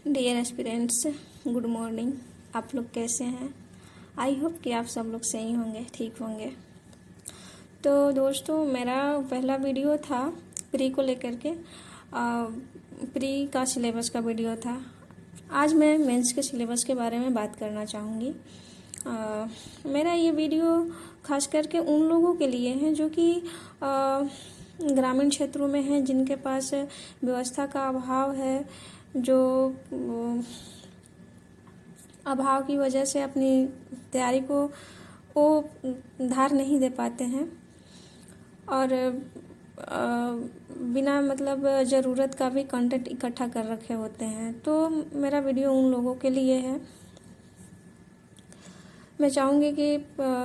Dear aspirants, good morning. आप लोग कैसे हैं? आई होप कि आप सब लोग सही होंगे, ठीक होंगे। तो दोस्तों, मेरा पहला वीडियो था प्री को लेकर के। प्री का सिलेबस का वीडियो था। आज मैं मेंस के सिलेबस के बारे में बात करना चाहूँगी। मेरा ये वीडियो खास करके उन लोगों के लिए है जो कि ग्रामीण क्षेत्रों में हैं, जिनके पास व्यवस्था का अभाव है, जो अभाव की वजह से अपनी तैयारी को वो धार नहीं दे पाते हैं और बिना मतलब ज़रूरत का भी कंटेंट इकट्ठा कर रखे होते हैं। तो मेरा वीडियो उन लोगों के लिए है। मैं चाहूँगी कि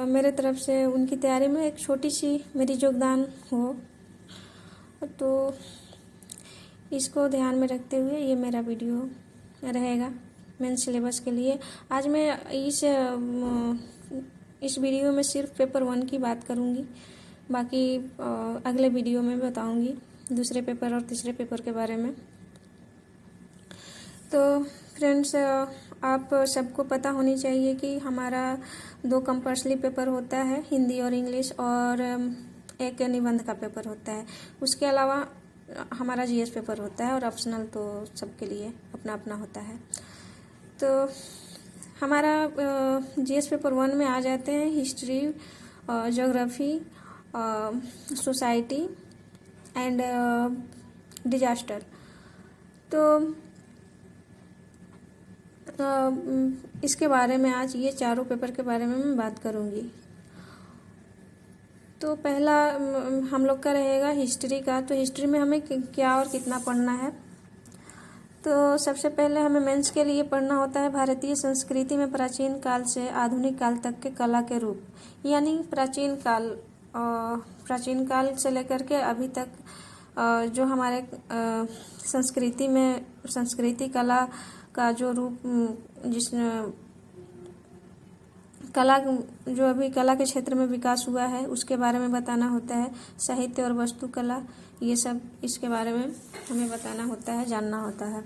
मेरे तरफ से उनकी तैयारी में एक छोटी सी मेरी योगदान हो, तो इसको ध्यान में रखते हुए ये मेरा वीडियो रहेगा मेन सिलेबस के लिए। आज मैं इस वीडियो में सिर्फ पेपर 1 की बात करूँगी, बाकी अगले वीडियो में बताऊँगी दूसरे पेपर और तीसरे पेपर के बारे में। तो फ्रेंड्स, आप सबको पता होनी चाहिए कि हमारा 2 कंपल्सरी पेपर होता है, हिंदी और इंग्लिश, और एक निबंध का पेपर होता है। उसके अलावा हमारा जीएस पेपर होता है और ऑप्शनल तो सबके लिए अपना अपना होता है। तो हमारा जीएस पेपर 1 में आ जाते हैं history, geography, society and disaster. तो इसके बारे में आज ये चारों पेपर के बारे में मैं बात करूँगी। तो पहला हम लोग का रहेगा हिस्ट्री का। तो हिस्ट्री में हमें क्या और कितना पढ़ना है? तो सबसे पहले हमें मेंस के लिए पढ़ना होता है भारतीय संस्कृति में प्राचीन काल से आधुनिक काल तक के कला के रूप, यानी प्राचीन काल से लेकर के अभी तक जो हमारे संस्कृति कला का जो रूप, कला जो अभी कला के क्षेत्र में विकास हुआ है उसके बारे में बताना होता है। साहित्य और वास्तुकला, ये सब इसके बारे में हमें बताना होता है, जानना होता है।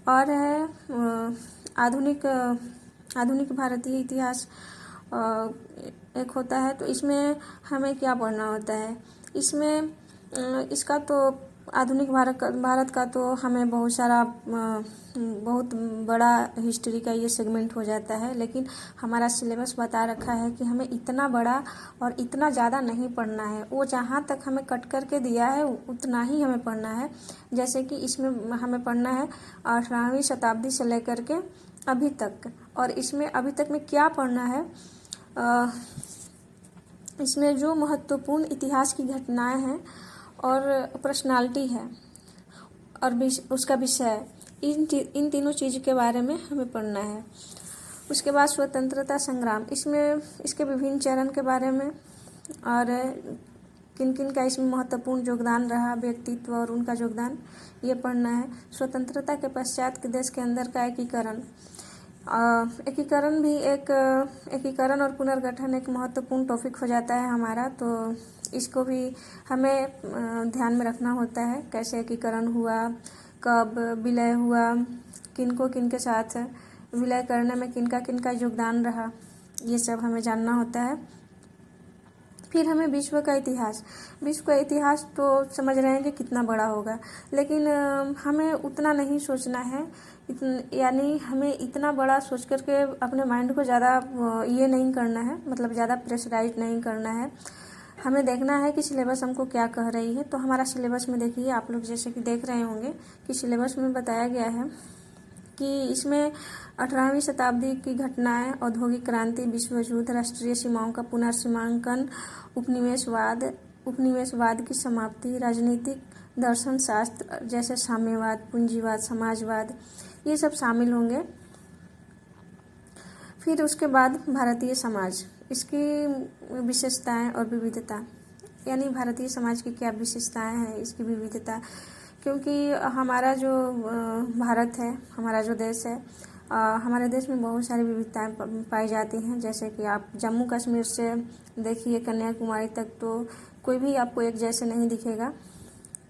और है आधुनिक भारतीय इतिहास एक होता है। तो इसमें हमें क्या पढ़ना होता है? इसमें इसका तो आधुनिक भारत का तो हमें बहुत बड़ा हिस्ट्री का ये सेगमेंट हो जाता है, लेकिन हमारा सिलेबस बता रखा है कि हमें इतना बड़ा और इतना ज़्यादा नहीं पढ़ना है। वो जहाँ तक हमें कट करके दिया है उतना ही हमें पढ़ना है। जैसे कि इसमें हमें पढ़ना है 18वीं शताब्दी से लेकर के अभी तक। और इसमें अभी तक में क्या पढ़ना है? इसमें जो महत्वपूर्ण इतिहास की घटनाएं हैं और पर्सनालिटी है और उसका विषय, इन तीनों चीज़ के बारे में हमें पढ़ना है। उसके बाद स्वतंत्रता संग्राम, इसमें इसके विभिन्न चरण के बारे में और किन किन का इसमें महत्वपूर्ण योगदान रहा, व्यक्तित्व और उनका योगदान, ये पढ़ना है। स्वतंत्रता के पश्चात के देश के अंदर का एकीकरण एकीकरण और पुनर्गठन एक महत्वपूर्ण टॉपिक हो जाता है हमारा। तो इसको भी हमें ध्यान में रखना होता है, कैसे एकीकरण हुआ, कब विलय हुआ, किन के साथ विलय करने में किन का योगदान रहा, ये सब हमें जानना होता है। फिर हमें विश्व का इतिहास तो समझ रहे हैं कि कितना बड़ा होगा, लेकिन हमें उतना नहीं सोचना है। यानी हमें इतना बड़ा सोच करके अपने माइंड को ज़्यादा ये नहीं करना है, मतलब ज़्यादा प्रेशराइज नहीं करना है। हमें देखना है कि सिलेबस हमको क्या कह रही है। तो हमारा सिलेबस में देखिए, आप लोग जैसे कि देख रहे होंगे कि सिलेबस में बताया गया है कि इसमें 18वीं शताब्दी की घटनाएं, औद्योगिक क्रांति, विश्व युद्ध, राष्ट्रीय सीमाओं का पुनर्सीमांकन, उपनिवेशवाद की समाप्ति, राजनीतिक दर्शन शास्त्र जैसे साम्यवाद, पूंजीवाद, समाजवाद, ये सब शामिल होंगे। फिर उसके बाद भारतीय समाज, इसकी विशेषताएं और विविधता, यानी भारतीय समाज की क्या विशेषताएं हैं, इसकी विविधता। क्योंकि हमारा जो भारत है, हमारा जो देश है, हमारे देश में बहुत सारी विविधताएं पाई जाती हैं। जैसे कि आप जम्मू कश्मीर से देखिए कन्याकुमारी तक, तो कोई भी आपको एक जैसे नहीं दिखेगा।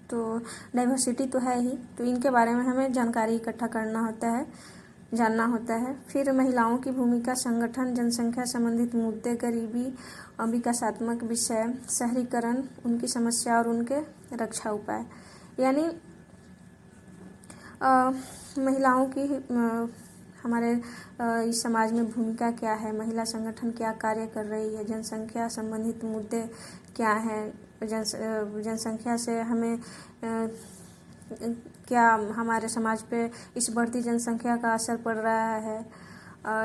तो डाइवर्सिटी तो है ही, तो इनके बारे में हमें जानकारी इकट्ठा करना होता है, जानना होता है। फिर महिलाओं की भूमिका, संगठन, जनसंख्या संबंधित मुद्दे, गरीबी, विकासात्मक विषय, शहरीकरण, उनकी समस्या और उनके रक्षा उपाय। यानी महिलाओं की हमारे इस समाज में भूमिका क्या है, महिला संगठन क्या कार्य कर रही है, जनसंख्या संबंधित मुद्दे क्या हैं, जनसंख्या से हमें क्या हमारे समाज पे इस बढ़ती जनसंख्या का असर पड़ रहा है,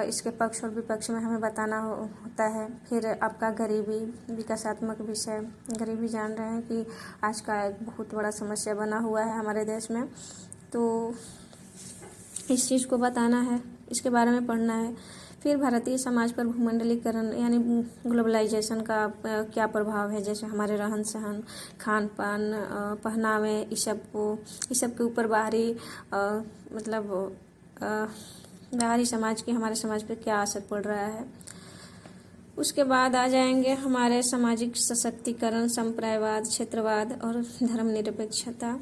इसके पक्ष और विपक्ष में हमें बताना होता है। फिर आपका गरीबी, विकासात्मक विषय, गरीबी जान रहे हैं कि आज का एक बहुत बड़ा समस्या बना हुआ है हमारे देश में, तो इस चीज़ को बताना है, इसके बारे में पढ़ना है। फिर भारतीय समाज पर भूमंडलीकरण यानी ग्लोबलाइजेशन का क्या प्रभाव है, जैसे हमारे रहन सहन, खान पान, पहनावे, इस सब के ऊपर बाहरी बाहरी समाज की हमारे समाज पर क्या असर पड़ रहा है। उसके बाद आ जाएंगे हमारे सामाजिक सशक्तिकरण, संप्रदायवाद, क्षेत्रवाद और धर्मनिरपेक्षता।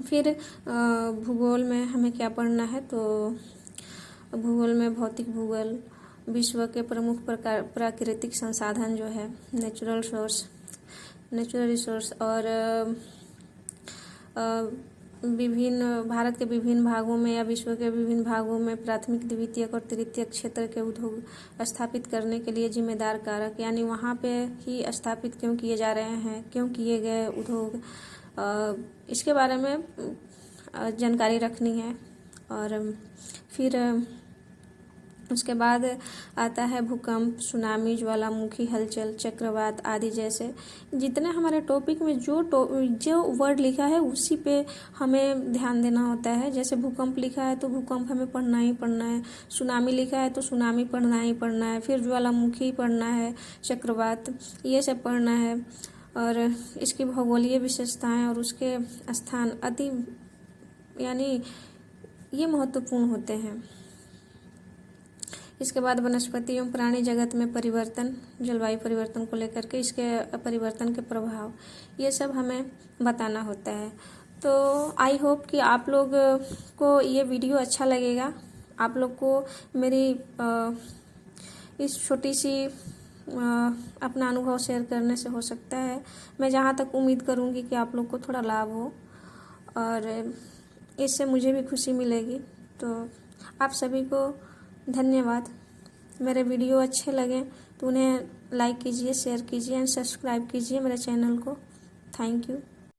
फिर भूगोल में हमें क्या पढ़ना है, तो भूगोल में भौतिक भूगोल, विश्व के प्रमुख प्राकृतिक संसाधन जो है, नेचुरल रिसोर्स और भारत के विभिन्न भागों में या विश्व के विभिन्न भागों में प्राथमिक, द्वितीयक और तृतीयक क्षेत्र के उद्योग स्थापित करने के लिए जिम्मेदार कारक, यानी वहाँ पे ही स्थापित क्यों किए जा रहे हैं, क्यों किए गए उद्योग, इसके बारे में जानकारी रखनी है। और फिर उसके बाद आता है भूकंप, सुनामी, ज्वालामुखी, हलचल, चक्रवात आदि। जैसे जितने हमारे टॉपिक में जो वर्ड लिखा है उसी पे हमें ध्यान देना होता है। जैसे भूकंप लिखा है तो भूकंप हमें पढ़ना ही पढ़ना है, सुनामी लिखा है तो सुनामी पढ़ना ही पढ़ना है, फिर ज्वालामुखी पढ़ना है, चक्रवात, ये सब पढ़ना है। और इसकी भौगोलिक विशेषताएं और उसके स्थान अति यानी ये महत्वपूर्ण होते हैं। इसके बाद वनस्पति एवं प्राणी जगत में परिवर्तन, जलवायु परिवर्तन को लेकर के इसके परिवर्तन के प्रभाव, ये सब हमें बताना होता है। तो आई होप कि आप लोग को ये वीडियो अच्छा लगेगा, आप लोग को मेरी इस छोटी सी अपना अनुभव शेयर करने से हो सकता है, मैं जहाँ तक उम्मीद करूँगी कि आप लोग को थोड़ा लाभ हो और इससे मुझे भी खुशी मिलेगी। तो आप सभी को धन्यवाद। मेरे वीडियो अच्छे लगे तो उन्हें लाइक कीजिए, शेयर कीजिए एंड सब्सक्राइब कीजिए मेरे चैनल को। Thank you.